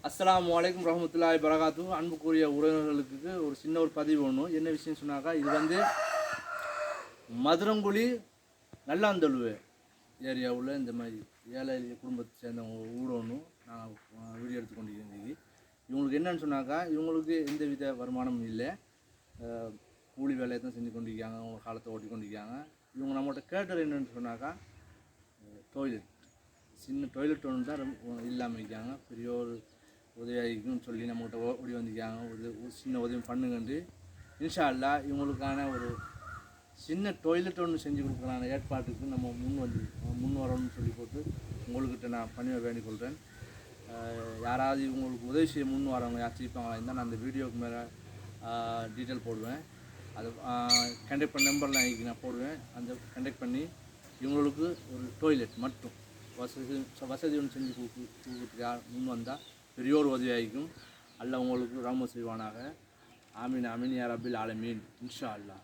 அஸ்ஸலாமு அலைக்கும் வரஹ்மத்துல்லாஹி வபரகாத்துஹு. அன்புக்குரிய உறவினர்களுக்கு ஒரு சின்ன ஒரு பதிவு ஒன்று. என்ன விஷயம் சொன்னாக்கா, இது வந்து மதுரங்குழி நல்லாந்தலுவ ஏரியாவில் இந்த மாதிரி ஏழை குடும்பத்தை சேர்ந்தவங்க ஊர் ஒன்று நான் வீடியோ எடுத்து கொண்டிருந்தேன். இவங்களுக்கு என்னன்னு சொன்னாக்கா, இவங்களுக்கு எந்த வித வருமானமும் இல்லை, கூலி வேலையை தான் செஞ்சு கொண்டிருக்காங்க, அவங்க காலத்தை ஓட்டி கொண்டிருக்காங்க. இவங்க நம்மகிட்ட கேட்டது என்னென்னு சொன்னாக்கா, டாய்லெட், சின்ன டாய்லெட் ஒன்று தான் இல்லாமல் இருக்காங்க. பெரிய ஒரு உதவிக்குன்னு சொல்லி நம்மகிட்ட ஓடி வந்திருக்காங்க. ஒரு சின்ன உதவி பண்ணுங்கண்டு இன்ஷல்லா இவங்களுக்கான ஒரு சின்ன டாய்லெட் ஒன்று செஞ்சு கொடுக்குறான ஏற்பாட்டுக்கு நம்ம முன் வரணும்னு சொல்லி போட்டு உங்கள்கிட்ட நான் பண்ணி வேண்டிக் கொள்கிறேன். யாராவது இவங்களுக்கு உதவி செய்ய முன் வரவங்க யாராச்சும் இருப்பாங்களா இருந்தால் நான் அந்த வீடியோவுக்கு மேலே டீட்டெயில் போடுவேன். அதை கண்டெக்ட் பண்ண நம்பர்லாம் நான் போடுவேன். அந்த கண்டெக்ட் பண்ணி இவங்களுக்கு ஒரு டாய்லெட் மட்டும் வசதி ஒன்று செஞ்சு கொடுக்குறதுக்கு முன் வந்தால் பெரிய ஒரு உதவியாகும். அல்லாஹ் உங்களுக்கு ரஹ்மத் செய்வானாக. ஆமீன் ஆமீன் யா ரப்பில் ஆலமீன் இன்ஷா அல்லாஹ்.